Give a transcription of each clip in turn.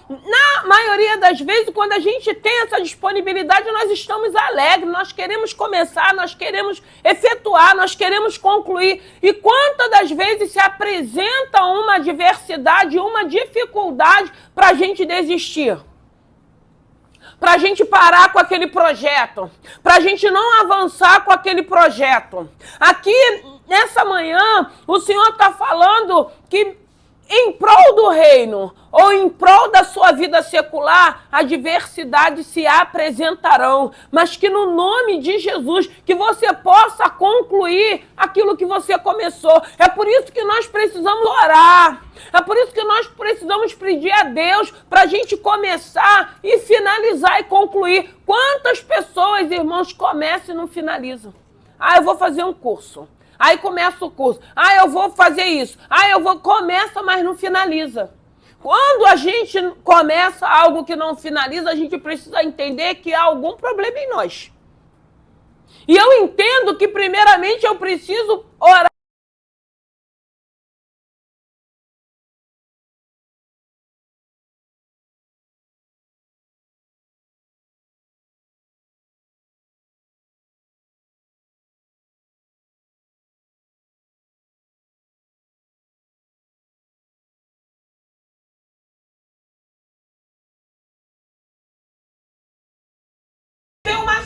na maioria das vezes, quando a gente tem essa disponibilidade, nós estamos alegres, nós queremos começar, nós queremos efetuar, nós queremos concluir. E quantas das vezes se apresenta uma adversidade, uma dificuldade para a gente desistir? Para a gente parar com aquele projeto, para a gente não avançar com aquele projeto. Aqui, nessa manhã, o Senhor está falando que em prol do reino ou em prol da sua vida secular, adversidades se apresentarão, mas que no nome de Jesus, que você possa concluir aquilo que você começou. É por isso que nós precisamos orar, é por isso que nós precisamos pedir a Deus para a gente começar e finalizar e concluir. Quantas pessoas, irmãos, começam e não finalizam? Eu vou fazer um curso. Aí começa o curso. Eu vou fazer isso. Começa, mas não finaliza. Quando a gente começa algo que não finaliza, a gente precisa entender que há algum problema em nós. E eu entendo que, primeiramente, eu preciso orar.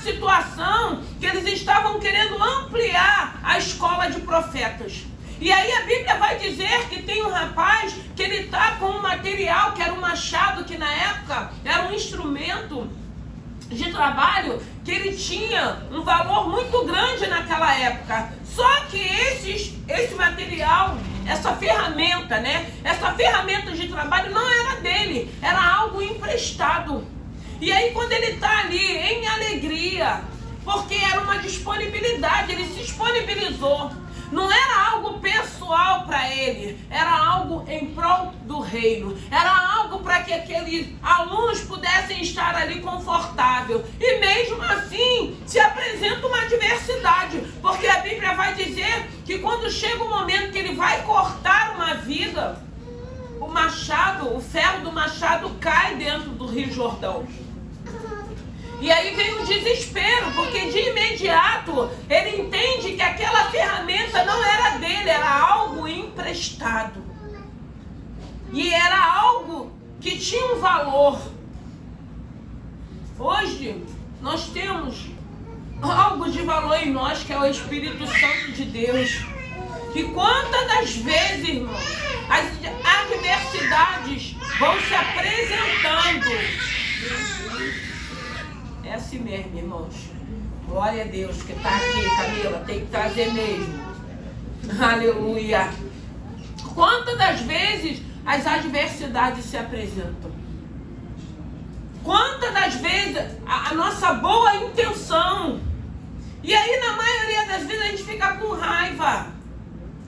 Situação que eles estavam querendo ampliar a escola de profetas. E aí a Bíblia vai dizer que tem um rapaz que ele está com um material, que era um machado, que na época era um instrumento de trabalho, que ele tinha um valor muito grande naquela época. Só que esse material, essa ferramenta, essa ferramenta de trabalho não era dele, era algo emprestado. E aí quando ele está ali em alegria, porque era uma disponibilidade, ele se disponibilizou. Não era algo pessoal para ele, era algo em prol do reino. Era algo para que aqueles alunos pudessem estar ali confortável. E mesmo assim se apresenta uma adversidade, porque a Bíblia vai dizer que quando chega o momento que ele vai cortar uma vida, o machado, o ferro do machado cai dentro do Rio Jordão. E aí vem o desespero, porque de imediato ele entende que aquela ferramenta não era dele, era algo emprestado. E era algo que tinha um valor. Hoje nós temos algo de valor em nós, que é o Espírito Santo de Deus. E quantas das vezes, irmãos, as adversidades vão se apresentando. É assim mesmo, irmãos. Glória a Deus que está aqui, Camila. Tem que trazer mesmo. Aleluia. Quantas das vezes as adversidades se apresentam? Quantas das vezes a nossa boa intenção? E aí, na maioria das vezes, a gente fica com raiva.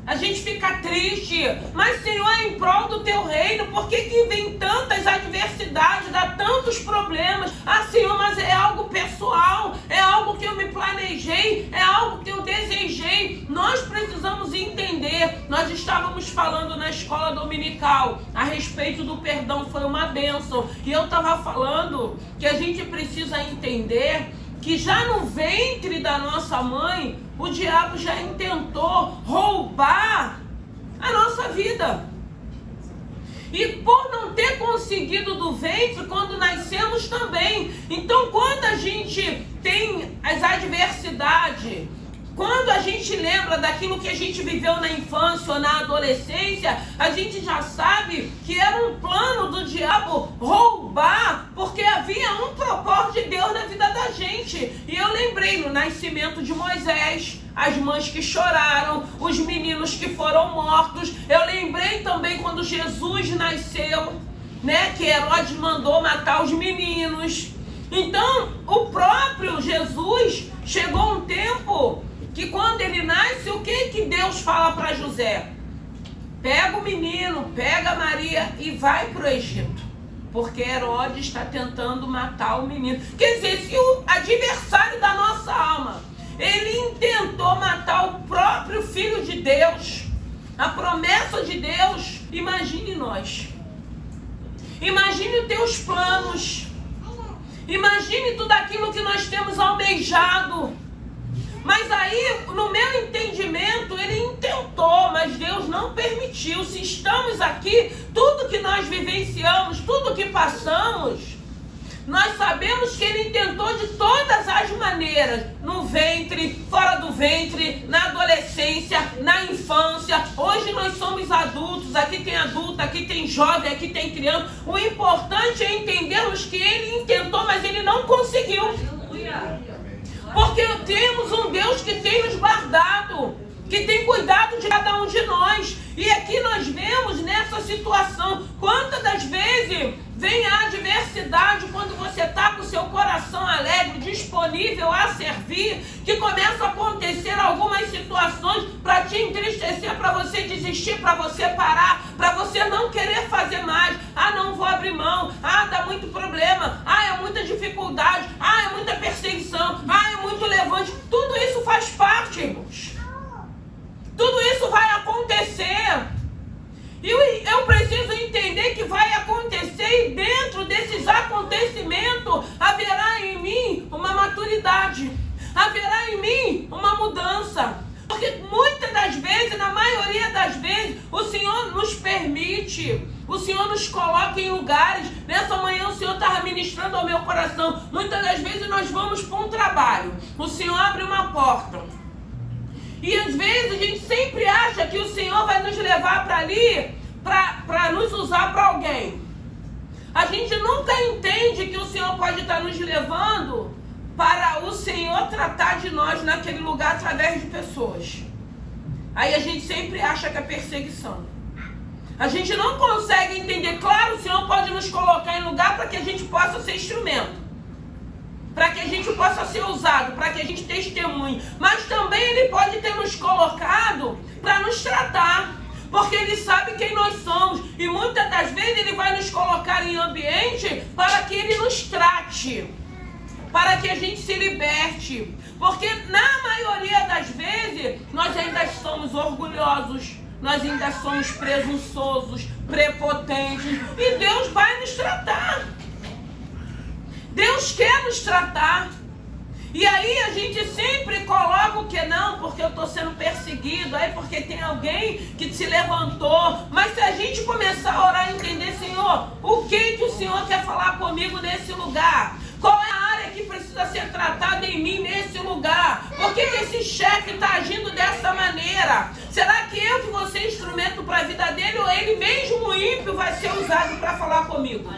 A gente fica triste, mas Senhor, é em prol do teu reino. Por que vem tantas adversidades, dá tantos problemas? Senhor, mas é algo pessoal, é algo que eu me planejei, é algo que eu desejei. Nós precisamos entender. Nós estávamos falando na escola dominical a respeito do perdão, foi uma bênção. E eu estava falando que a gente precisa entender que já no ventre da nossa mãe, o diabo já intentou roubar a nossa vida. E por não ter conseguido do ventre, quando nascemos também. Então, quando a gente tem as adversidades, quando a gente lembra daquilo que a gente viveu na infância ou na adolescência, a gente já sabe que era um plano do diabo roubar, porque havia um propósito de Deus na vida da gente. E eu lembrei no nascimento de Moisés, as mães que choraram, os meninos que foram mortos. Eu lembrei também quando Jesus nasceu, que Herodes mandou matar os meninos. Então, o próprio Jesus, chegou um tempo que quando ele nasce, o que Deus fala para José? Pega o menino, pega Maria e vai para o Egito, porque Herodes está tentando matar o menino. Quer dizer, se o adversário da nossa alma, ele intentou matar o próprio Filho de Deus, a promessa de Deus, imagine nós. Imagine os teus planos. Imagine tudo aquilo que nós temos almejado. Mas aí, no meu entendimento, ele intentou, mas Deus não permitiu. Se estamos aqui, tudo que nós vivenciamos, tudo que passamos, nós sabemos que ele intentou de todas as maneiras. No ventre, fora do ventre, na adolescência, na infância. Hoje nós somos adultos, aqui tem adulto, aqui tem jovem, aqui tem criança. O importante é entendermos que ele intentou, mas ele não conseguiu. Porque temos um Deus que tem nos guardado, que tem cuidado de cada um de nós. E aqui nós vemos nessa situação, quantas das vezes vem a adversidade quando você está com o seu coração alegre, disponível a servir, que começa a acontecer algumas situações para te entristecer, para você desistir, para você parar, para você não querer fazer mais. Ah, não vou abrir mão. Ah, dá muito problema. Ah, é muita dificuldade. Ah, é muita perseguição. Ah, é muito levante. Tudo isso faz parte, irmãos. Tudo isso vai acontecer. E eu preciso entender que vai acontecer, e dentro desses acontecimentos haverá em mim uma maturidade, haverá em mim uma mudança. Porque muitas das vezes, na maioria das vezes, o Senhor nos permite, o Senhor nos coloca em lugares. Nessa manhã o Senhor estava ministrando ao meu coração. Muitas das vezes nós vamos para um trabalho, o Senhor abre uma porta. E às vezes a gente sempre acha que o Senhor vai nos levar para ali, para nos usar para alguém. A gente nunca entende que o Senhor pode estar nos levando para o Senhor tratar de nós naquele lugar através de pessoas. Aí a gente sempre acha que é perseguição. A gente não consegue entender. Claro, o Senhor pode nos colocar em lugar para que a gente possa ser instrumento, para que a gente possa ser usado, para que a gente testemunhe. Mas também Ele pode ter nos colocado para nos tratar, porque Ele sabe quem nós somos. E muitas das vezes Ele vai nos colocar em ambiente para que Ele nos trate, para que a gente se liberte. Porque na maioria das vezes nós ainda somos orgulhosos, nós ainda somos presunçosos, prepotentes, e Deus vai nos tratar. Deus quer nos tratar. E aí a gente sempre coloca o que não, porque eu estou sendo perseguido, aí porque tem alguém que se levantou. Mas se a gente começar a orar e entender, Senhor, o que o Senhor quer falar comigo nesse lugar? Qual é a área que precisa ser tratada em mim nesse lugar? Por que esse chefe está agindo dessa maneira? Será que eu que vou ser instrumento para a vida dele, ou ele mesmo, o ímpio, vai ser usado para falar comigo?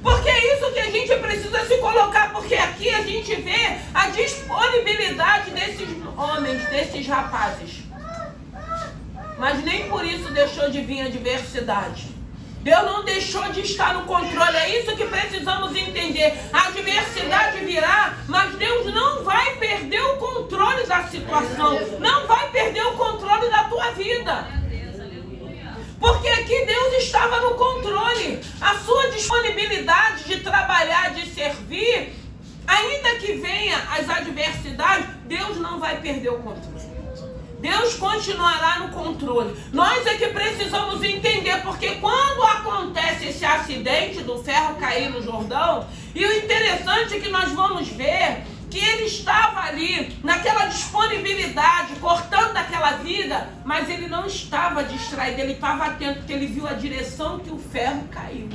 Porque é isso que a gente precisa se colocar, porque aqui a gente vê a disponibilidade desses homens, desses rapazes. Mas nem por isso deixou de vir a adversidade. Deus não deixou de estar no controle. É isso que precisamos entender. A adversidade virá, mas Deus não vai perder o controle da situação. Não vai perder o controle da tua vida. Porque aqui Deus estava no controle. A sua disponibilidade de trabalhar, de servir, ainda que venha as adversidades, Deus não vai perder o controle. Deus continuará no controle. Nós é que precisamos entender, porque quando acontece esse acidente do ferro cair no Jordão, e o interessante é que nós vamos ver que ele estava ali, naquela disponibilidade, cortando aquela viga, mas ele não estava distraído, ele estava atento, porque ele viu a direção que o ferro caiu.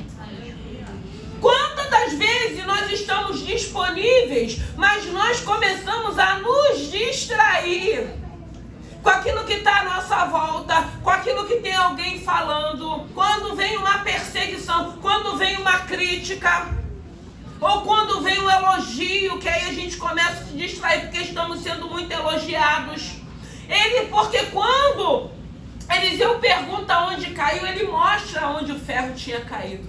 Quantas das vezes nós estamos disponíveis, mas nós começamos a nos distrair com aquilo que está à nossa volta, com aquilo que tem alguém falando, quando vem uma perseguição, quando vem uma crítica, ou quando vem um elogio, que aí a gente começa a se distrair porque estamos sendo muito elogiados. Porque quando Eliseu pergunta onde caiu, ele mostra onde o ferro tinha caído.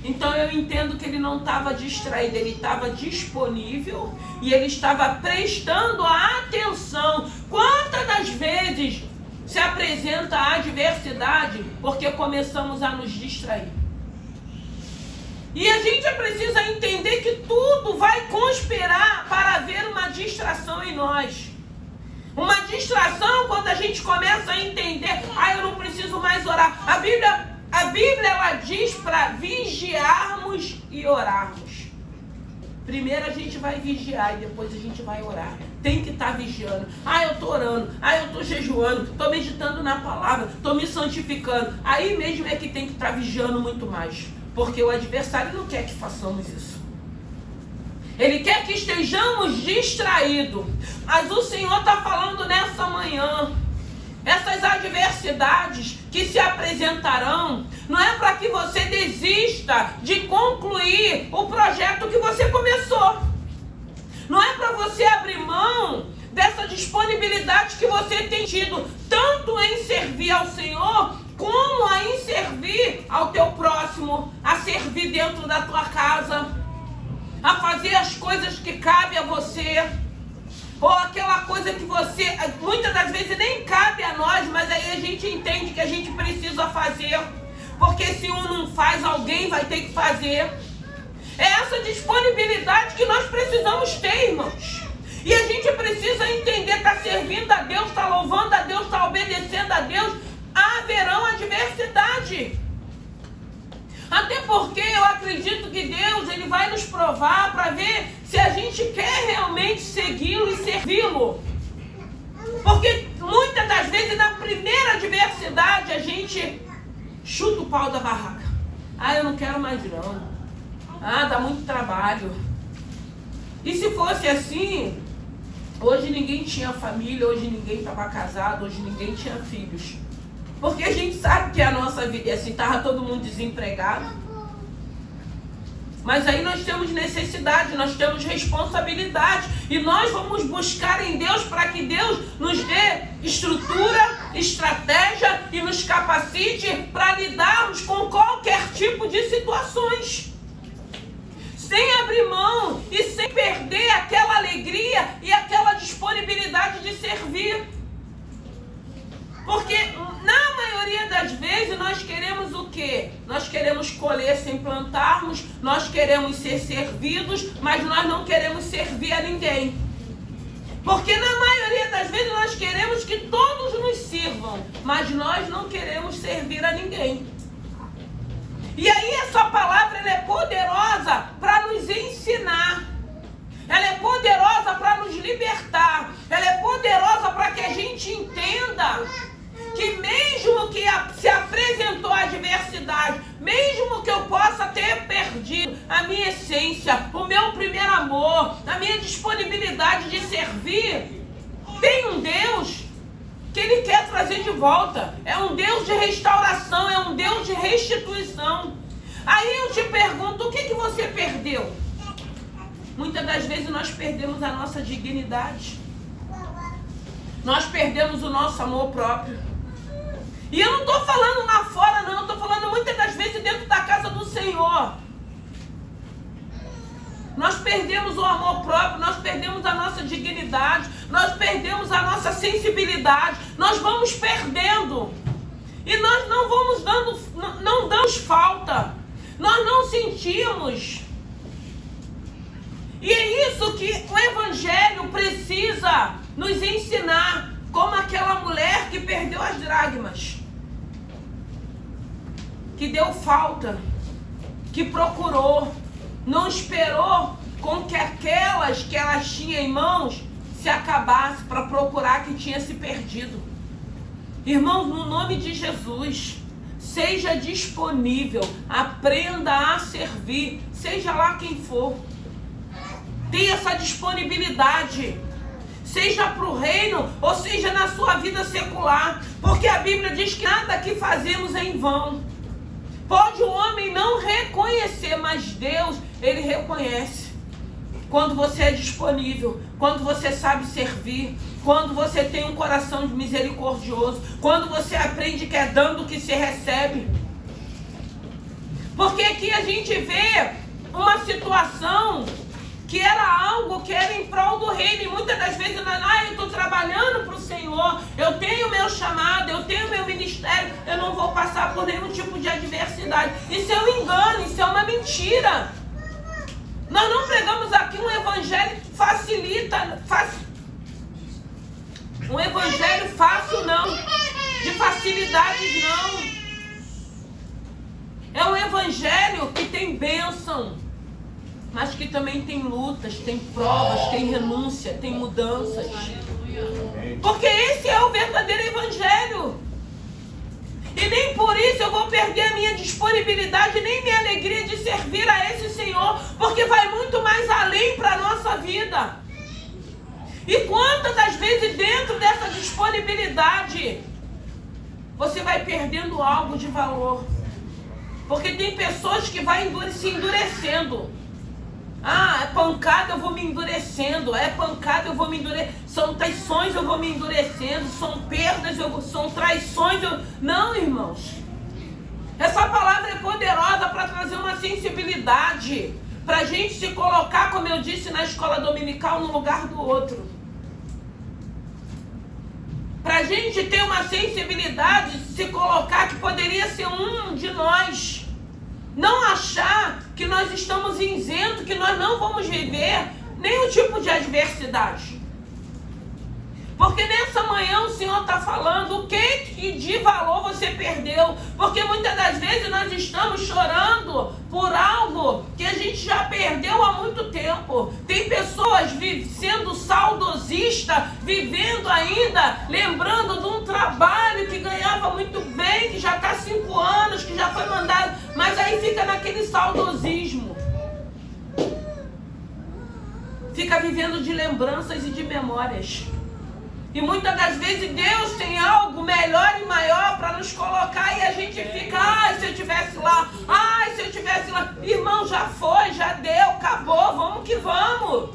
Então eu entendo que ele não estava distraído, ele estava disponível e ele estava prestando atenção. Quantas das vezes se apresenta a adversidade porque começamos a nos distrair? E a gente precisa entender que tudo vai conspirar para haver uma distração em nós. Uma distração quando a gente começa a entender, eu não preciso mais orar. A Bíblia A Bíblia, ela diz para vigiarmos e orarmos. Primeiro a gente vai vigiar e depois a gente vai orar. Tem que estar vigiando. Eu estou orando. Eu estou jejuando. Estou meditando na palavra. Estou me santificando. Aí mesmo é que tem que estar vigiando muito mais. Porque o adversário não quer que façamos isso. Ele quer que estejamos distraídos. Mas o Senhor está falando nessa manhã. Essas adversidades que se apresentarão, não é para que você desista de concluir o projeto que você começou. Não é para você abrir mão dessa disponibilidade que você tem tido, tanto em servir ao Senhor, como em servir ao teu próximo, a servir dentro da tua casa, a fazer as coisas que cabem a você. Ou aquela coisa que você, muitas das vezes nem cabe a nós, mas aí a gente entende que a gente precisa fazer. Porque se um não faz, alguém vai ter que fazer. É essa disponibilidade que nós precisamos ter, irmãos. E a gente precisa entender, está servindo a Deus, está louvando a Deus, está obedecendo a Deus. Haverão adversidade. Até porque eu acredito que Deus, ele vai nos provar para ver se a gente quer realmente segui-lo e servi-lo. Porque muitas das vezes na primeira adversidade a gente chuta o pau da barraca. Eu não quero mais não. Dá muito trabalho. E se fosse assim, hoje ninguém tinha família, hoje ninguém estava casado, hoje ninguém tinha filhos. Porque a gente sabe que a nossa vida é assim, estava todo mundo desempregado. Mas aí nós temos necessidade, nós temos responsabilidade. E nós vamos buscar em Deus para que Deus nos dê estrutura, estratégia e nos capacite para lidarmos com qualquer tipo de situações. Sem abrir mão e sem perder aquela alegria e aquela disponibilidade de servir. Porque na maioria das vezes nós queremos o quê? Nós queremos colher sem plantarmos, nós queremos ser servidos, mas nós não queremos servir a ninguém. Porque na maioria das vezes nós queremos que todos nos sirvam, mas nós não queremos servir a ninguém. E aí essa palavra ela é poderosa para nos ensinar. Ela é poderosa para nos libertar. Ela é poderosa para que a gente entenda que mesmo que se apresentou a adversidade, mesmo que eu possa ter perdido a minha essência, o meu primeiro amor, a minha disponibilidade de servir, tem um Deus que Ele quer trazer de volta. É um Deus de restauração, é um Deus de restituição. Aí eu te pergunto, o que você perdeu? Muitas das vezes nós perdemos a nossa dignidade. Nós perdemos o nosso amor próprio. E eu não estou falando lá fora, não. Eu estou falando muitas das vezes dentro da casa do Senhor. Nós perdemos o amor próprio, nós perdemos a nossa dignidade, nós perdemos a nossa sensibilidade. Nós vamos perdendo. E nós não damos falta. Nós não sentimos. E é isso que o Evangelho precisa nos ensinar, como aquela mulher que perdeu as dracmas, que deu falta, que procurou, não esperou com que aquelas que elas tinham em mãos se acabasse para procurar que tinha se perdido. Irmãos, no nome de Jesus, seja disponível, aprenda a servir, seja lá quem for. Tenha essa disponibilidade, seja para o reino ou seja na sua vida secular, porque a Bíblia diz que nada que fazemos é em vão. Pode o homem não reconhecer, mas Deus, Ele reconhece. Quando você é disponível, quando você sabe servir, quando você tem um coração misericordioso, quando você aprende que é dando que se recebe. Porque aqui a gente vê uma situação que era algo que era em prol do reino. E muitas das vezes, eu estou trabalhando para o Senhor, eu tenho meu chamado, eu tenho meu ministério, eu não vou passar por nenhum tipo de adversidade. Isso é um engano, isso é uma mentira. Nós não pregamos aqui um evangelho um evangelho fácil não, de facilidades não. É um evangelho que tem bênção, mas que também tem lutas, tem provas, tem renúncia, tem mudanças. Porque esse é o verdadeiro evangelho. E nem por isso eu vou perder a minha disponibilidade, nem minha alegria de servir a esse Senhor, porque vai muito mais além para a nossa vida. E quantas das vezes dentro dessa disponibilidade você vai perdendo algo de valor? Porque tem pessoas que vão se endurecendo. Ah, é pancada, eu vou me endurecendo. É pancada, eu vou me endurecendo. São traições, eu vou me endurecendo. São perdas, são traições. Não, irmãos. Essa palavra é poderosa para trazer uma sensibilidade. Para a gente se colocar, como eu disse na escola dominical, no lugar do outro. Para a gente ter uma sensibilidade de se colocar que poderia ser um de nós. Não achar que nós estamos isentos, que nós não vamos viver nenhum tipo de adversidade. Porque nessa manhã o Senhor está falando o que de valor você perdeu. Porque muitas das vezes nós estamos chorando por algo que a gente já perdeu há muito tempo. Tem pessoas sendo saudosista, vivendo ainda, lembrando de um trabalho que ganhava muito bem, que já está há 5 anos, que já foi mandado, mas aí fica naquele saudosismo. Fica vivendo de lembranças e de memórias. E muitas das vezes Deus tem algo melhor e maior para nos colocar e a gente fica, ai, se eu estivesse lá, ai, se eu estivesse lá. Irmão, já foi, já deu, acabou, vamos que vamos.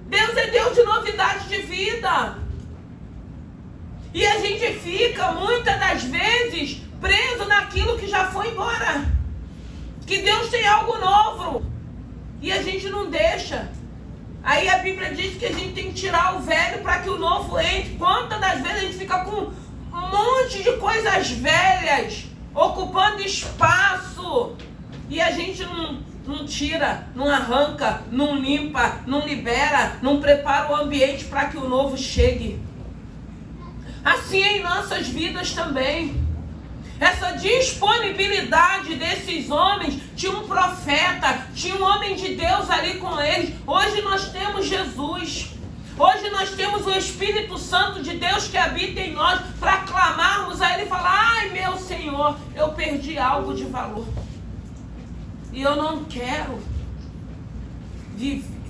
Deus é Deus de novidade de vida. E a gente fica, muitas das vezes, preso naquilo que já foi embora. Que Deus tem algo novo. E a gente não deixa. Aí a Bíblia diz que a gente tem que tirar o velho para que o novo entre. Quantas das vezes a gente fica com um monte de coisas velhas, ocupando espaço, e a gente não tira, não arranca, não limpa, não libera, não prepara o ambiente para que o novo chegue. Assim é em nossas vidas também. Essa disponibilidade desses homens, tinha um profeta, tinha um homem de Deus ali com eles. Hoje nós temos Jesus. Hoje nós temos o Espírito Santo de Deus que habita em nós para clamarmos a Ele e falar, ai meu Senhor, eu perdi algo de valor. E eu não quero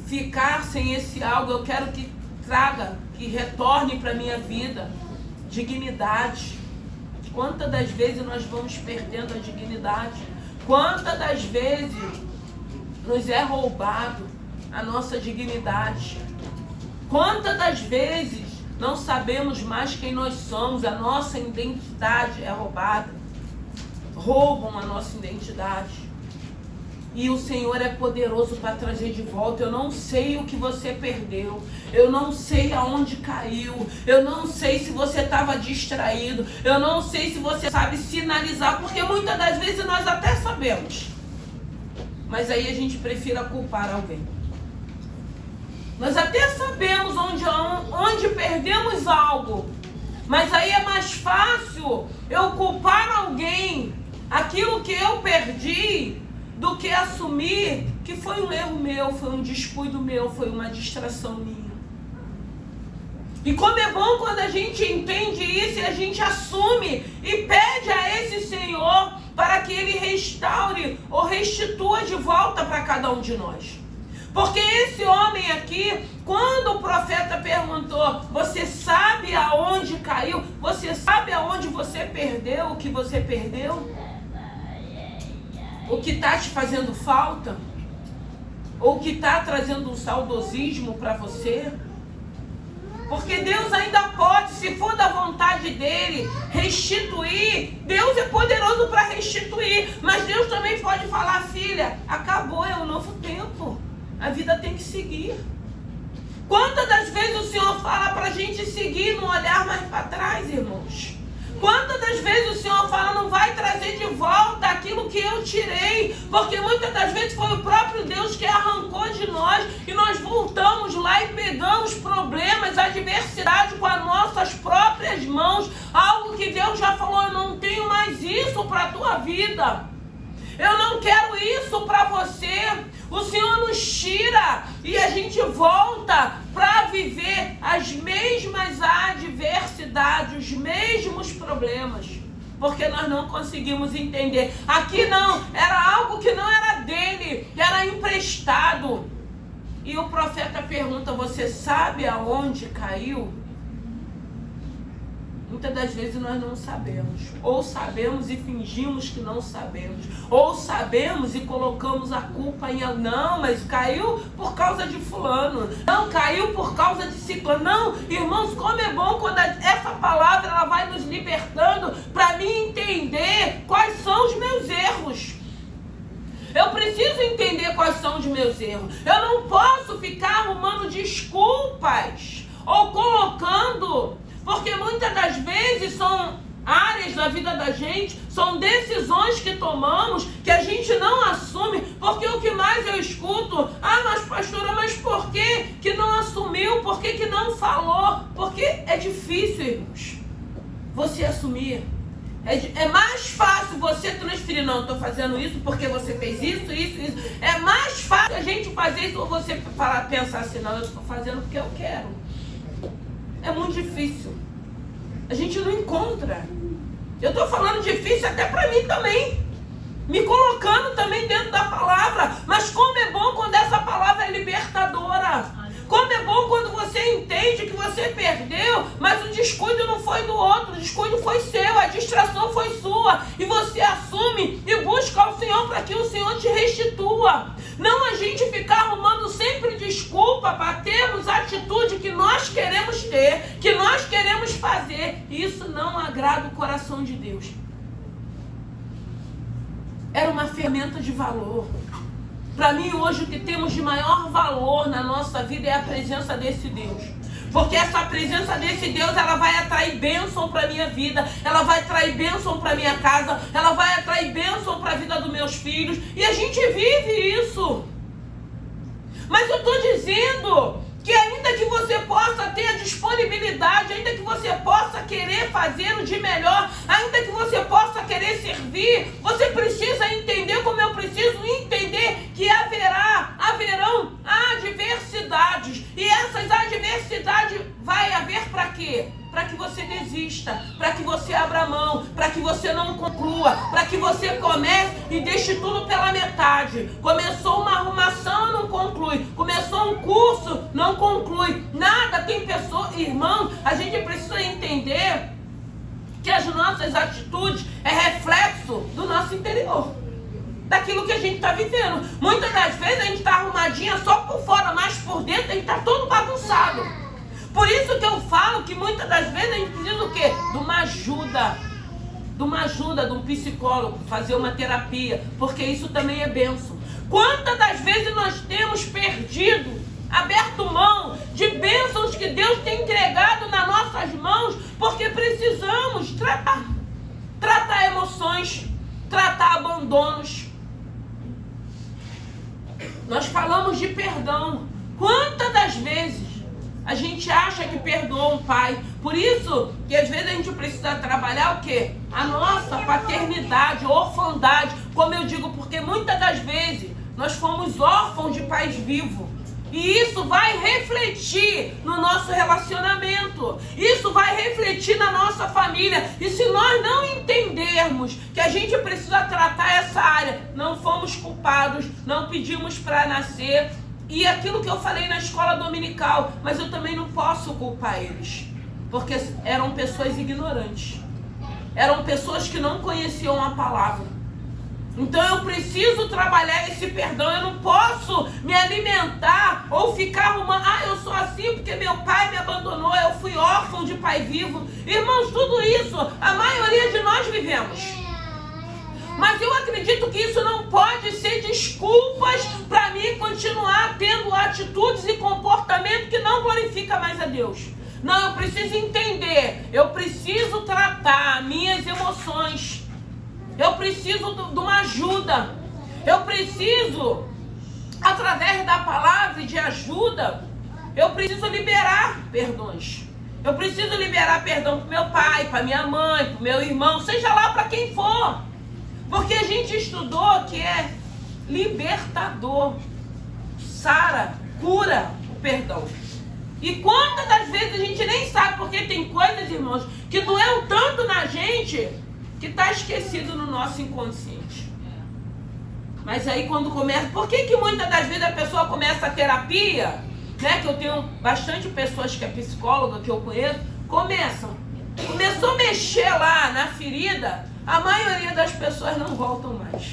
ficar sem esse algo, eu quero que traga, que retorne para a minha vida dignidade. Quantas das vezes nós vamos perdendo a dignidade? Quantas das vezes nos é roubado a nossa dignidade? Quantas das vezes não sabemos mais quem nós somos? A nossa identidade é roubada. Roubam a nossa identidade. E o Senhor é poderoso para trazer de volta. Eu não sei o que você perdeu. Eu não sei aonde caiu. Eu não sei se você estava distraído. Eu não sei se você sabe sinalizar. Porque muitas das vezes nós até sabemos. Mas aí a gente prefere culpar alguém. Nós até sabemos onde perdemos algo. Mas aí é mais fácil eu culpar alguém. Aquilo que eu perdi, do que assumir que foi um erro meu, foi um descuido meu, foi uma distração minha. E como é bom quando a gente entende isso e a gente assume e pede a esse Senhor para que Ele restaure ou restitua de volta para cada um de nós. Porque esse homem aqui, quando o profeta perguntou, você sabe aonde caiu? Você sabe aonde você perdeu o que você perdeu? O que está te fazendo falta? Ou o que está trazendo um saudosismo para você? Porque Deus ainda pode, se for da vontade dEle, restituir. Deus é poderoso para restituir. Mas Deus também pode falar, filha, acabou, é um novo tempo. A vida tem que seguir. Quantas das vezes o Senhor fala para a gente seguir, não olhar mais para trás, irmãos? Quantas das vezes o Senhor fala, não vai trazer de volta aquilo que eu tirei, porque muitas das vezes foi o próprio Deus que arrancou de nós, e nós voltamos lá e pegamos problemas, adversidade com as nossas próprias mãos, algo que Deus já falou, eu não tenho mais isso para a tua vida. Eu não quero isso para você. O Senhor nos tira e a gente volta para viver as mesmas adversidades, os mesmos problemas. Porque nós não conseguimos entender. Aqui não, era algo que não era dele, era emprestado. E o profeta pergunta, você sabe aonde caiu? Muitas das vezes nós não sabemos. Ou sabemos e fingimos que não sabemos. Ou sabemos e colocamos a culpa em... Não, mas caiu por causa de fulano. Não, caiu por causa de ciclano. Não, irmãos, como é bom quando essa palavra ela vai nos libertando para mim entender quais são os meus erros. Eu preciso entender quais são os meus erros. Eu não posso ficar arrumando desculpas ou colocando... Porque muitas das vezes são áreas da vida da gente, são decisões que tomamos que a gente não assume. Porque o que mais eu escuto, mas pastora, mas por que não assumiu? Por que não falou? Porque é difícil, irmãos, você assumir. É mais fácil você transferir, não, estou fazendo isso porque você fez isso. É mais fácil a gente fazer isso ou você pensar assim, não, eu estou fazendo porque eu quero. É muito difícil. A gente não encontra. Eu estou falando difícil até para mim também. Me colocando também dentro da palavra. Mas como é bom quando essa palavra é libertadora. Como é bom quando você entende que você perdeu, mas o descuido não foi do outro. O descuido foi seu, a distração foi sua. E você assume e busca ao Senhor para que o Senhor te restitua. Não a gente ficar arrumando sempre desculpa para termos a atitude que nós queremos ter, que nós queremos fazer. Isso não agrada o coração de Deus. Era uma ferramenta de valor. Para mim hoje o que temos de maior valor na nossa vida é a presença desse Deus. Porque essa presença desse Deus, ela vai atrair bênção para a minha vida, ela vai atrair bênção para a minha casa, ela vai atrair bênção para a vida dos meus filhos. E a gente vive isso. Mas eu estou dizendo que ainda que você possa ter a disponibilidade, ainda que você possa querer fazer o de melhor, ainda que você possa querer servir, você precisa entender, como eu preciso entender, que haverão adversidades. E essas adversidades vai haver para quê? Para que você desista, para que você abra mão, para que você não conclua, para que você comece e deixe tudo pela metade. Começou uma arrumação, não conclui. Começou um curso, não conclui. Nada, tem pessoas, irmãos, a gente precisa entender que as nossas atitudes é reflexo do nosso interior, daquilo que a gente está vivendo. Muitas das vezes a gente está arrumadinha só por fora, mas por dentro a gente está todo bagunçado. Por isso que eu falo que muitas das vezes a gente precisa o quê? De uma ajuda, de um psicólogo, fazer uma terapia, porque isso também é bênção. Quantas das vezes nós temos perdido, aberto mão de bênçãos que Deus tem entregado nas nossas mãos, porque precisamos tratar emoções, tratar abandonos. Nós falamos de perdão. Quantas das vezes a gente acha que perdoa um pai? Por isso que às vezes a gente precisa trabalhar o quê? A nossa paternidade, orfandade. Como eu digo, porque muitas das vezes nós fomos órfãos de pais vivos. E isso vai refletir no nosso relacionamento. Isso vai refletir na nossa família. E se nós não entendermos que a gente precisa tratar essa área, não fomos culpados, não pedimos para nascer. E aquilo que eu falei na escola dominical, mas eu também não posso culpar eles, porque eram pessoas ignorantes, eram pessoas que não conheciam a palavra. Então eu preciso trabalhar esse perdão. Eu não posso me alimentar ou ficar arrumando, eu sou assim porque meu pai me abandonou, eu fui órfão de pai vivo. Irmãos, tudo isso a maioria de nós vivemos. Mas eu acredito que isso não pode ser desculpas para mim continuar tendo atitudes e comportamento que não glorifica mais a Deus. Não, eu preciso entender, eu preciso tratar minhas emoções. Eu preciso de uma ajuda. Eu preciso, através da palavra e de ajuda, eu preciso liberar perdões. Eu preciso liberar perdão para meu pai, para minha mãe, para meu irmão, seja lá para quem for. Porque a gente estudou que é libertador, sara, cura o perdão. E quantas das vezes a gente nem sabe, porque tem coisas, irmãos, que doeu tanto na gente que está esquecido no nosso inconsciente. Mas aí quando começa... Por que muitas das vezes a pessoa começa a terapia, né? Que eu tenho bastante pessoas que é psicóloga, que eu conheço, começou a mexer lá na ferida, a maioria das pessoas não voltam mais.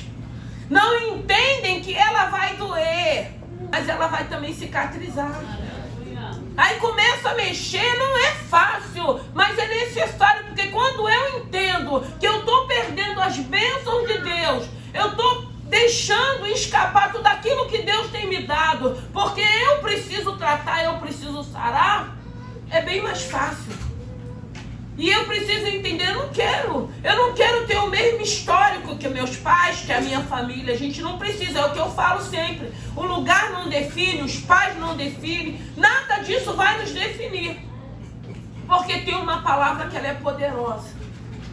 Não entendem que ela vai doer, mas ela vai também cicatrizar. Aí começa a mexer, não é fácil, mas é necessário, porque quando eu entendo que eu estou perdendo as bênçãos de Deus, eu estou deixando escapar tudo aquilo que Deus tem me dado, porque eu preciso tratar, eu preciso sarar, é bem mais fácil. E eu preciso entender, eu não quero ter o mesmo histórico que meus pais, que a minha família. A gente não precisa, é o que eu falo sempre. O lugar não define, os pais não definem, nada disso vai nos definir. Porque tem uma palavra que ela é poderosa.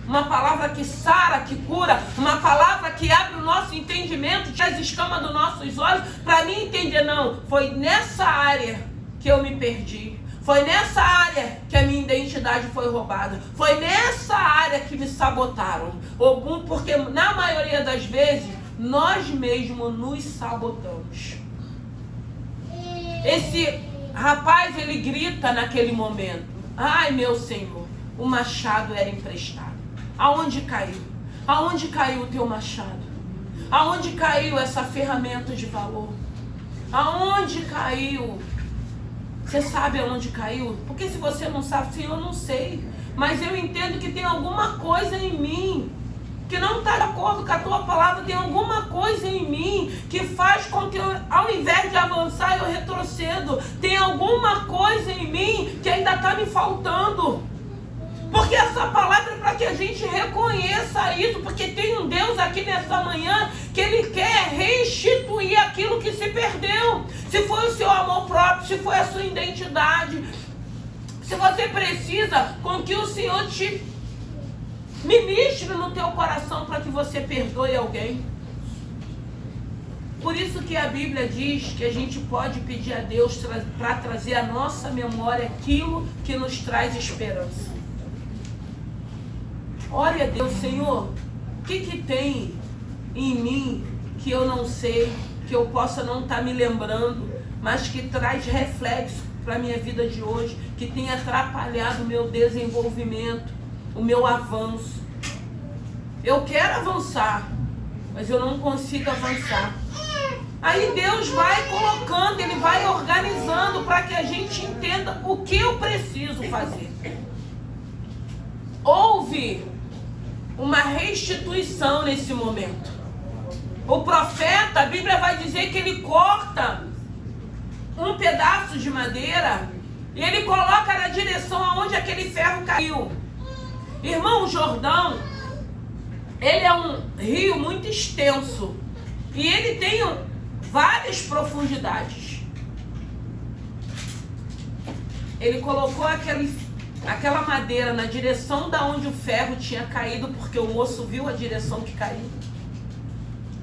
Uma palavra que sara, que cura, uma palavra que abre o nosso entendimento, tira as escamas dos nossos olhos, para mim entender, não, foi nessa área que eu me perdi. Foi nessa área que a minha identidade foi roubada. Foi nessa área que me sabotaram. Porque na maioria das vezes, nós mesmos nos sabotamos. Esse rapaz, ele grita naquele momento: ai, meu Senhor, o machado era emprestado. Aonde caiu? Aonde caiu o teu machado? Aonde caiu essa ferramenta de valor? Aonde caiu? Você sabe aonde caiu? Porque se você não sabe, sim, eu não sei. Mas eu entendo que tem alguma coisa em mim que não está de acordo com a tua palavra. Tem alguma coisa em mim que faz com que eu, ao invés de avançar, eu retrocedo. Tem alguma coisa em mim que ainda está me faltando. Porque essa palavra é para que a gente reconheça isso. Porque tem um Deus aqui nessa manhã que Ele quer restituir aquilo que se perdeu. Se foi o seu amor próprio, se foi a sua identidade. Se você precisa com que o Senhor te ministre no teu coração para que você perdoe alguém. Por isso que a Bíblia diz que a gente pode pedir a Deus para trazer à nossa memória aquilo que nos traz esperança. Ore a Deus: Senhor, o que tem em mim que eu não sei, que eu possa não estar me lembrando, mas que traz reflexo para a minha vida de hoje, que tem atrapalhado o meu desenvolvimento, o meu avanço. Eu quero avançar, mas eu não consigo avançar. Aí Deus vai colocando, Ele vai organizando para que a gente entenda o que eu preciso fazer. Houve uma restituição nesse momento. O profeta, a Bíblia vai dizer que ele corta um pedaço de madeira e ele coloca na direção aonde aquele ferro caiu. Irmão, o Jordão, ele é um rio muito extenso e ele tem várias profundidades. Ele colocou aquela madeira na direção da onde o ferro tinha caído, porque o moço viu a direção que caiu,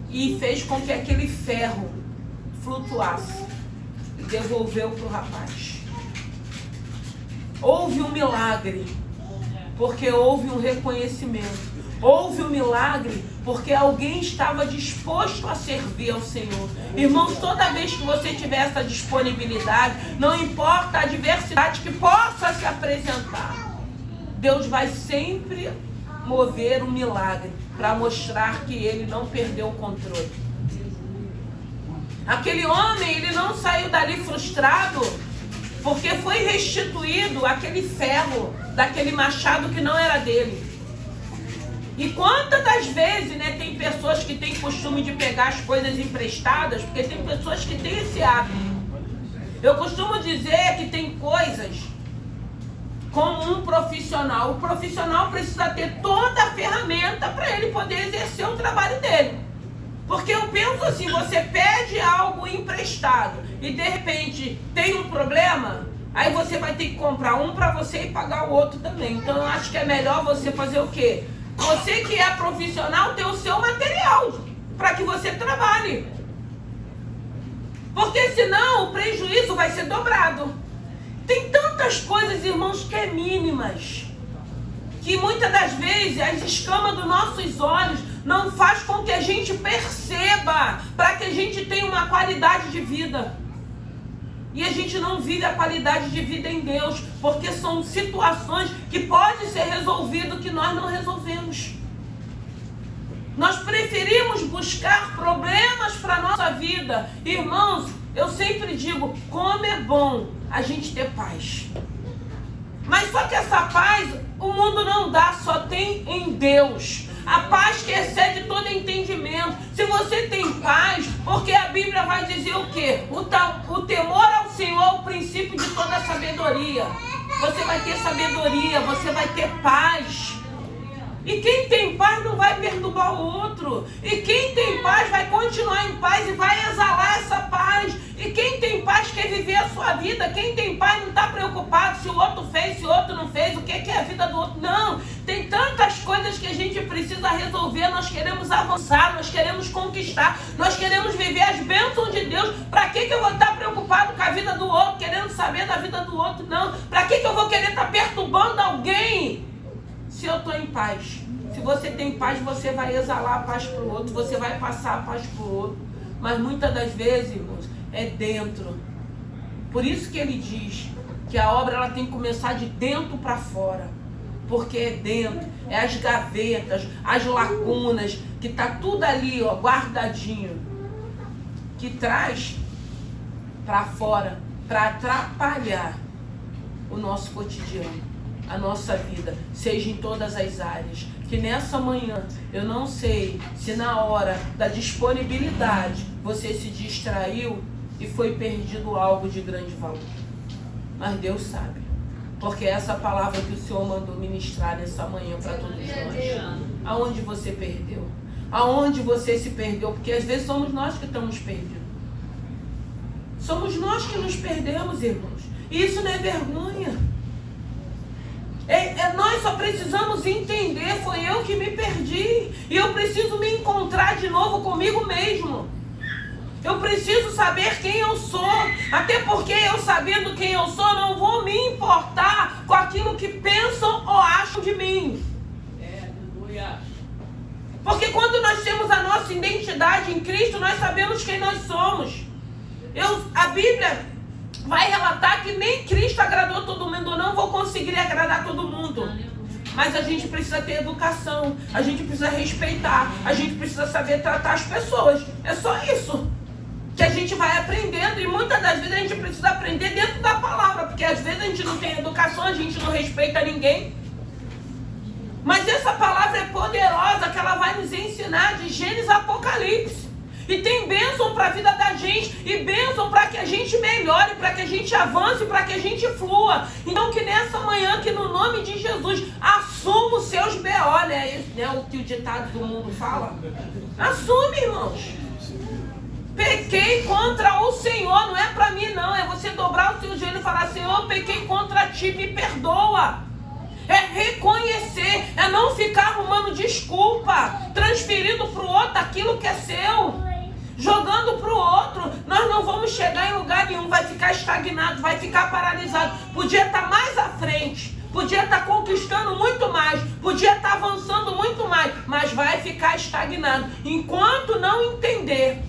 e fez com que aquele ferro flutuasse e devolveu para o rapaz. Houve um milagre, porque houve um reconhecimento. Houve um milagre, porque alguém estava disposto a servir ao Senhor. Irmãos, toda vez que você tiver essa disponibilidade, não importa a adversidade que possa se apresentar, Deus vai sempre mover um milagre para mostrar que Ele não perdeu o controle. Aquele homem, ele não saiu dali frustrado, porque foi restituído aquele ferro daquele machado que não era dele. E quantas das vezes, né, tem pessoas que têm costume de pegar as coisas emprestadas, porque tem pessoas que têm esse hábito. Eu costumo dizer que tem coisas como um profissional. O profissional precisa ter toda a ferramenta para ele poder exercer o trabalho dele. Porque eu penso assim, você pede algo emprestado e de repente tem um problema, aí você vai ter que comprar um para você e pagar o outro também. Então eu acho que é melhor você fazer o quê? Você que é profissional tem o seu material para que você trabalhe. Porque senão o prejuízo vai ser dobrado. Tem tantas coisas, irmãos, que é mínimas, que muitas das vezes as escamas dos nossos olhos não faz com que a gente perceba, para que a gente tenha uma qualidade de vida. E a gente não vive a qualidade de vida em Deus, porque são situações que podem ser resolvidas que nós não resolvemos. Nós preferimos buscar problemas para a nossa vida. Irmãos, eu sempre digo, como é bom a gente ter paz. Mas só que essa paz, o mundo não dá, só tem em Deus. A paz que excede todo entendimento. Se você tem paz, porque a Bíblia vai dizer o quê? O temor ao Senhor é o princípio de toda sabedoria. Você vai ter sabedoria, você vai ter paz. E quem tem paz não vai perturbar o outro. E quem tem paz vai continuar em paz e vai exalar essa paz. E quem tem paz quer viver a sua vida. Quem tem paz não está preocupado se o outro fez, se o outro não fez, o que é a vida do outro. Não, tem tantas coisas que a gente precisa resolver. Nós queremos avançar, nós queremos conquistar, nós queremos viver as bênçãos de Deus. Para que eu vou estar preocupado com a vida do outro, querendo saber da vida do outro? Não. Para que eu vou querer estar perturbando alguém? Se eu estou em paz, se você tem paz, você vai exalar a paz para o outro, você vai passar a paz para o outro. Mas muitas das vezes, irmãos, é dentro. Por isso que ele diz que a obra ela tem que começar de dentro para fora. Porque é dentro, é as gavetas, as lacunas, que está tudo ali, ó, guardadinho, que traz para fora, para atrapalhar o nosso cotidiano, a nossa vida, seja em todas as áreas. Que nessa manhã, eu não sei se na hora da disponibilidade você se distraiu e foi perdido algo de grande valor. Mas Deus sabe, porque essa palavra que o Senhor mandou ministrar nessa manhã para todos nós. Aonde você perdeu? Aonde você se perdeu? Porque às vezes somos nós que estamos perdidos. Somos nós que nos perdemos, irmãos. E isso não é vergonha. Nós só precisamos entender, foi eu que me perdi. E eu preciso me encontrar de novo comigo mesmo. Eu preciso saber quem eu sou. Até porque eu sabendo quem eu sou, não vou me importar com aquilo que pensam ou acham de mim. Porque quando nós temos a nossa identidade em Cristo, nós sabemos quem nós somos. A Bíblia vai relatar que nem Cristo agradou todo mundo. Eu não vou conseguir agradar todo mundo. Mas a gente precisa ter educação. A gente precisa respeitar. A gente precisa saber tratar as pessoas. É só isso que a gente vai aprendendo. E muitas das vezes a gente precisa aprender dentro da palavra. Porque às vezes a gente não tem educação, a gente não respeita ninguém. Mas essa palavra é poderosa, que ela vai nos ensinar de Gênesis a Apocalipse. E tem bênção para a vida da gente, e bênção para que a gente melhore, para que a gente avance, para que a gente flua. Então que nessa manhã, que no nome de Jesus, assuma os seus B.O., né? O que o ditado do mundo fala. Assume, irmãos. Pequei contra o Senhor, não é para mim não, é você dobrar o seu joelho e falar: Senhor, pequei contra ti, me perdoa. É reconhecer, é não ficar arrumando desculpa, transferindo para o outro aquilo que é seu, jogando para o outro. Nós não vamos chegar em lugar nenhum, vai ficar estagnado, vai ficar paralisado. Podia estar mais à frente, podia estar conquistando muito mais, podia estar avançando muito mais, mas vai ficar estagnado, enquanto não entender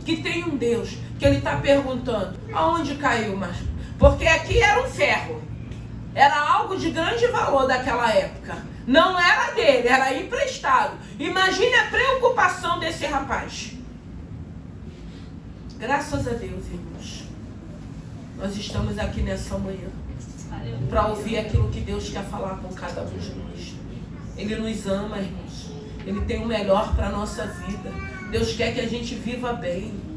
que tem um Deus, que Ele está perguntando: aonde caiu? Mas porque aqui era um ferro. Era algo de grande valor daquela época. Não era dele, era emprestado. Imagine a preocupação desse rapaz. Graças a Deus, irmãos, nós estamos aqui nessa manhã para ouvir aquilo que Deus quer falar com cada um de nós. Ele nos ama, irmãos. Ele tem o melhor para a nossa vida. Deus quer que a gente viva bem.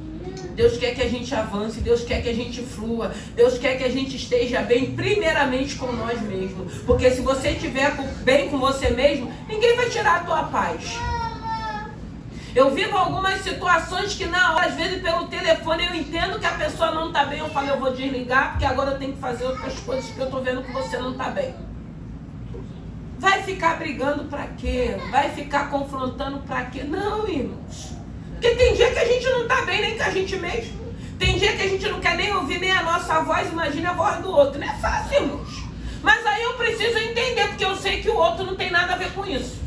Deus quer que a gente avance, Deus quer que a gente flua, Deus quer que a gente esteja bem, primeiramente com nós mesmos. Porque se você estiver bem com você mesmo, ninguém vai tirar a tua paz. Eu vivo algumas situações que na hora, às vezes pelo telefone, eu entendo que a pessoa não está bem, eu falo: eu vou desligar, porque agora eu tenho que fazer outras coisas que eu estou vendo que você não está bem. Vai ficar brigando pra quê? Vai ficar confrontando pra quê? Não, irmãos. Porque tem dia que a gente não tá bem nem com a gente mesmo. Tem dia que a gente não quer nem ouvir nem a nossa voz, imagina a voz do outro. Não é fácil, irmãos. Mas aí eu preciso entender, porque eu sei que o outro não tem nada a ver com isso.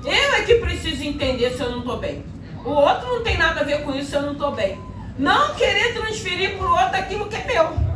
Eu é que preciso entender se eu não estou bem. O outro não tem nada a ver com isso se eu não estou bem. Não querer transferir para o outro aquilo que é meu.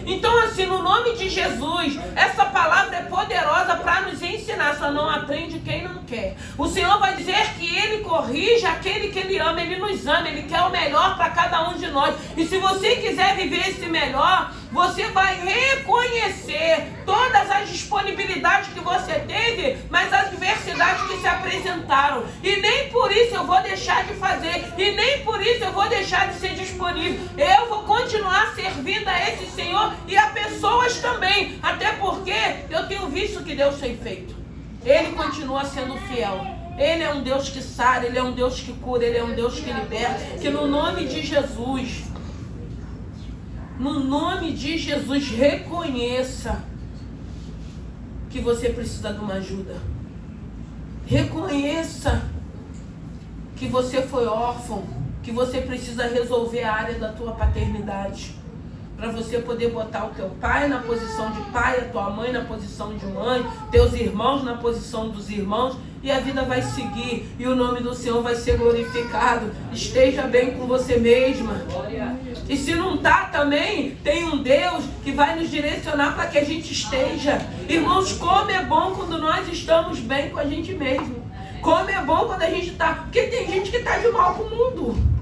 Então, assim, no nome de Jesus, essa palavra é poderosa para nos ensinar. Só não aprende quem não quer. O Senhor vai dizer que Ele corrige aquele que Ele ama. Ele nos ama, Ele quer o melhor para cada um de nós. E se você quiser viver esse melhor, você vai reconhecer todas as disponibilidades que você teve, mas as adversidades que se apresentaram. E nem por isso eu vou deixar de fazer. E nem por isso eu vou deixar de ser disponível. Eu vou continuar servindo a esse Senhor e a pessoas também. Até porque eu tenho visto que Deus tem feito. Ele continua sendo fiel. Ele é um Deus que sara, Ele é um Deus que cura, Ele é um Deus que liberta. Que no nome de Jesus, reconheça que você precisa de uma ajuda. Reconheça que você foi órfão, que você precisa resolver a área da tua paternidade. Para você poder botar o teu pai na posição de pai, a tua mãe na posição de mãe, teus irmãos na posição dos irmãos, e a vida vai seguir, e o nome do Senhor vai ser glorificado. Esteja bem com você mesma. E se não está também, tem um Deus que vai nos direcionar para que a gente esteja. Irmãos, como é bom quando nós estamos bem com a gente mesmo. Como é bom quando a gente está... Porque tem gente que está de mal com o mundo.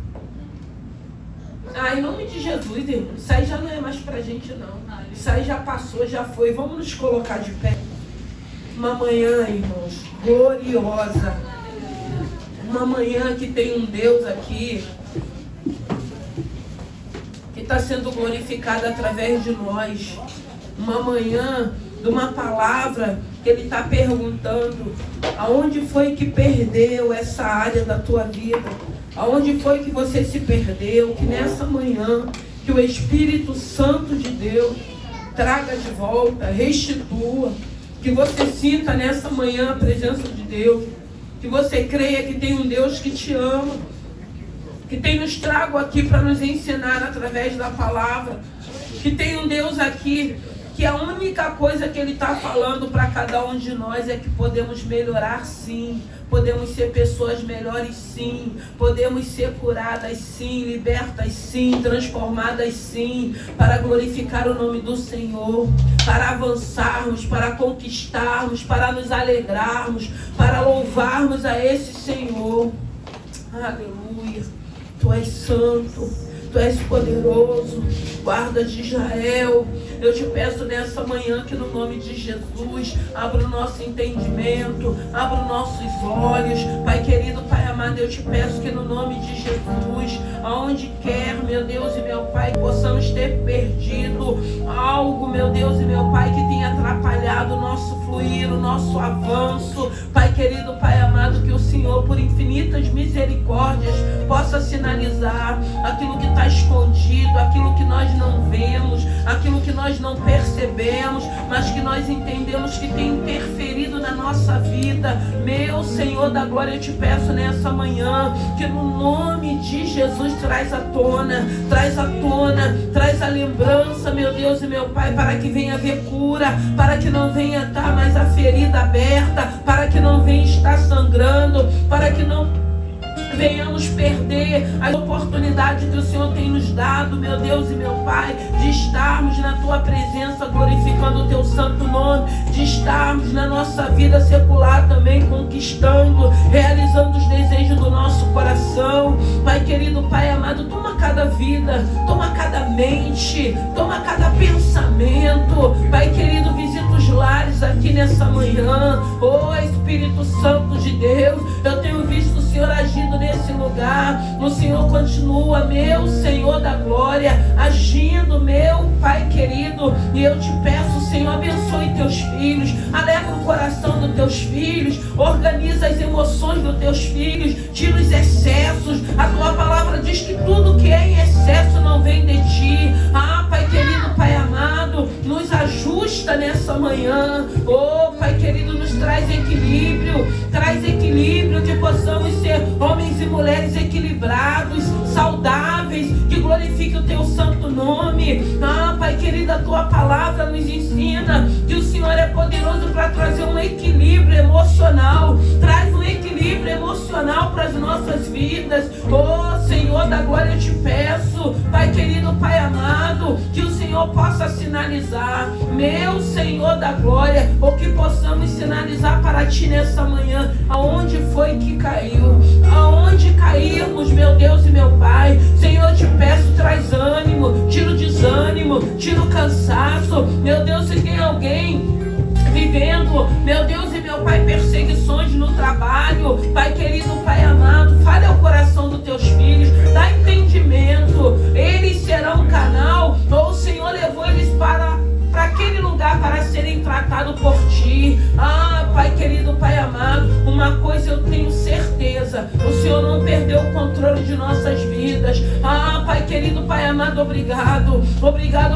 Em nome de Jesus, irmão, isso aí já não é mais pra gente, não. Isso aí já passou, já foi. Vamos nos colocar de pé. Uma manhã, irmãos, gloriosa. Uma manhã que tem um Deus aqui que está sendo glorificado através de nós. Uma manhã de uma palavra que Ele está perguntando: aonde foi que perdeu essa área da tua vida? Aonde foi que você se perdeu? Que nessa manhã, que o Espírito Santo de Deus traga de volta, restitua. Que você sinta nessa manhã a presença de Deus. Que você creia que tem um Deus que te ama. Que tem nos trago aqui para nos ensinar através da palavra. Que tem um Deus aqui que a única coisa que Ele está falando para cada um de nós é que podemos melhorar sim, podemos ser pessoas melhores sim, podemos ser curadas sim, libertas sim, transformadas sim, para glorificar o nome do Senhor, para avançarmos, para conquistarmos, para nos alegrarmos, para louvarmos a esse Senhor. Aleluia. Tu és santo, Tu és poderoso, guarda de Israel. Eu te peço nessa manhã que no nome de Jesus, abra o nosso entendimento, abra os nossos olhos. Pai querido, Pai amado, eu te peço que no nome de Jesus, aonde quer, meu Deus e meu Pai, possamos ter perdido algo, meu Deus e meu Pai, que tenha atrapalhado o nosso fluir, o nosso avanço. Pai querido, Pai amado, que o Senhor, por infinitas misericórdias, possa sinalizar aquilo que está escondido, aquilo que nós não vemos, aquilo que nós não percebemos, mas que nós entendemos que tem interferido na nossa vida. Meu Senhor da glória, eu te peço nessa manhã que no nome de Jesus traz à tona, traz a lembrança, meu Deus e meu Pai, para que venha haver cura, para que não venha estar mais a ferida aberta, para que não venha estar sangrando, para que não venhamos perder a oportunidade que o Senhor tem nos dado, meu Deus e meu Pai, de estarmos na Tua presença glorificando o Teu santo nome, de estarmos na nossa vida secular também conquistando, realizando os desejos do nosso coração. Pai querido, Pai amado, toma cada vida, toma cada mente, toma cada pensamento. Pai querido, visita os lares aqui nessa manhã. Oh Espírito Santo de Deus, eu tenho visto o Senhor agindo nesse lugar. O Senhor continua, meu Senhor da glória, agindo, meu Pai querido. E eu te peço, Senhor, abençoe teus filhos, alegra o coração dos teus filhos, organiza as emoções dos teus filhos, tira os excessos. A tua palavra diz que tudo que é em excesso não vem de ti. Pai querido, Pai amado, nos ajusta nessa manhã. Oh traz equilíbrio, que possamos ser homens e mulheres equilibrados, saudáveis, que glorifique o teu santo nome. Pai querido, a tua palavra nos ensina que o Senhor é poderoso para trazer um equilíbrio emocional. Traz um equilíbrio emocional para as nossas vidas. Senhor da glória, eu te peço, Pai querido, Pai amado, que o Senhor possa sinalizar, meu Senhor da glória, ou que possamos sinalizar para ti nessa manhã, aonde foi que caiu, aonde cairmos, meu Deus e meu Pai. Senhor, eu te peço, traz ânimo, tira o desânimo, tira o cansaço. Meu Deus, se tem alguém vivendo, meu Deus e meu Pai, perseguições no trabalho, Pai querido, Pai amado, fale ao coração dos teus filhos, dá entendimento. Eles serão um canal, ou o Senhor levou eles para aquele lugar para serem tratados por ti. Pai querido, Pai amado, uma coisa eu tenho certeza, o Senhor não perdeu o controle de nossas vidas. Pai querido, Pai amado, obrigado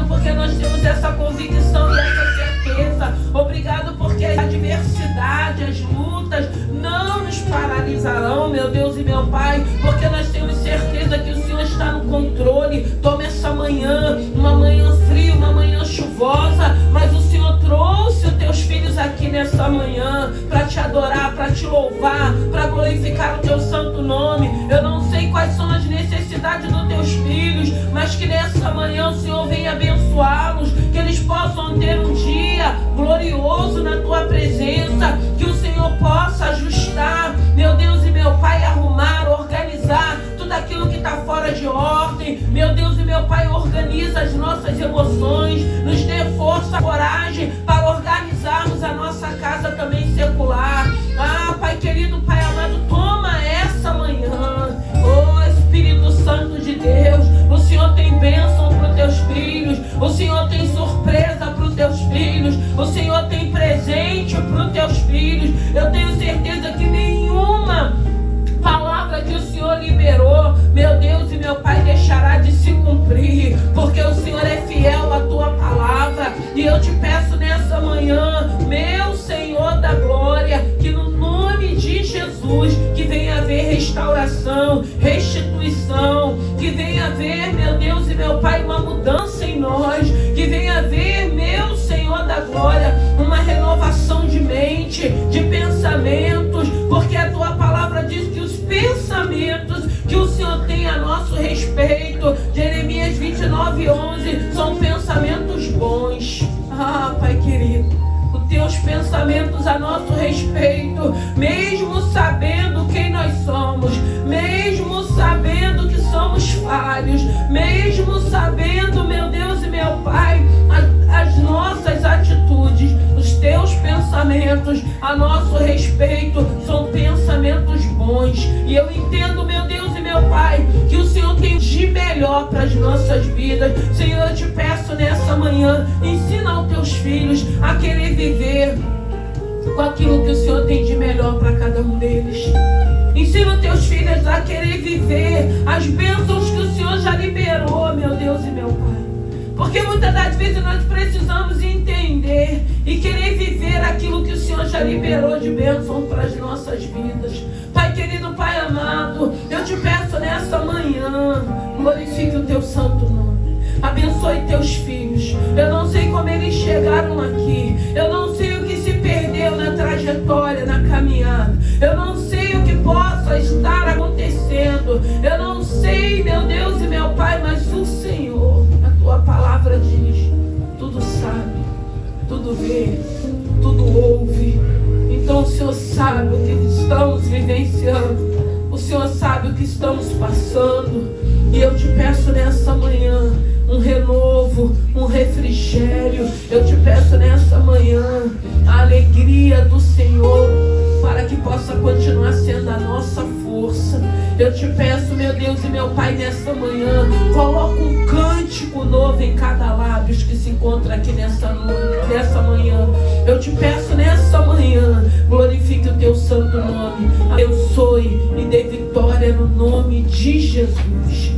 porque nós temos essa convicção e essa certeza. Obrigado porque a adversidade, as lutas não nos paralisarão, meu Deus e meu Pai, porque nós temos certeza que o Senhor está no controle. Toma essa manhã, uma manhã fria, uma manhã chuvosa, mas o Senhor trouxe os teus filhos aqui nessa manhã para te adorar, para te louvar, para glorificar o teu santo nome. Eu não sei quais são as necessidades dos teus filhos, mas que nessa manhã o Senhor venha abençoá-los, que eles possam ter um dia glorioso na tua presença, que o Senhor possa ajustar, meu Deus e meu Pai, arrumar, organizar tudo aquilo que está fora de ordem. Meu Deus e meu Pai, organiza as nossas emoções, nos dê força, coragem para organizarmos a nossa casa também secular. Pai querido, Pai amado, toma essa manhã, Espírito Santo de Deus. O Senhor tem bênção para os teus filhos, o Senhor tem surpresa para os teus filhos, o Senhor tem presente para os teus filhos. Eu tenho certeza que nenhuma palavra que o Senhor liberou, meu Deus e meu Pai, deixará de se cumprir, porque o Senhor é fiel à tua palavra. E eu te peço nessa manhã, meu Senhor da glória, que no nome de Jesus, que venha haver restauração, restituição, que venha haver, meu Deus e meu Pai, uma mudança em nós, que venha haver, meu Senhor da glória, uma renovação de mente, de pensamentos, porque a tua palavra diz que os pensamentos que o Senhor tem a nosso respeito, Jeremias 29:11, são pensamentos bons. Pai querido, os teus pensamentos a nosso respeito, mesmo sabendo quem nós somos, mesmo sabendo que somos falhos, mesmo sabendo, meu Deus e meu Pai, as nossas atitudes, os teus pensamentos a nosso respeito são pensamentos bons. E eu entendo, meu Deus e meu Pai, que o Senhor tem de melhor para as nossas vidas. Senhor, eu te peço nessa manhã, ensina aos teus filhos a querer viver com aquilo que o Senhor tem de melhor para cada um deles. Ensina os teus filhos a querer viver as bênçãos que o Senhor já liberou, meu Deus e meu Pai. Porque muitas das vezes nós precisamos entender e querer viver aquilo que o Senhor já liberou de bênção para as nossas vidas. Pai querido, Pai amado, eu te peço nessa manhã, glorifique o teu santo nome. Abençoe teus filhos. Eu não sei como eles chegaram aqui. Eu não sei o que se perdeu na trajetória, na caminhada. Eu não sei o que possa estar acontecendo. Eu não sei, meu Deus e meu Pai, mas o Senhor, a tua palavra diz, tudo sabe, tudo vê, tudo ouve. Então o Senhor sabe o que estamos vivenciando, o Senhor sabe o que estamos passando. E eu te peço nessa manhã um renovo, um refrigério. Eu te peço nessa manhã a alegria do Senhor, para que possa continuar sendo a nossa força. Eu te peço, meu Deus e meu Pai, nessa manhã, coloca um cântico novo em cada lábio que se encontra aqui nessa noite, nessa manhã. Eu te peço nessa manhã, glorifique o teu santo nome. Abençoe e dê vitória no nome de Jesus.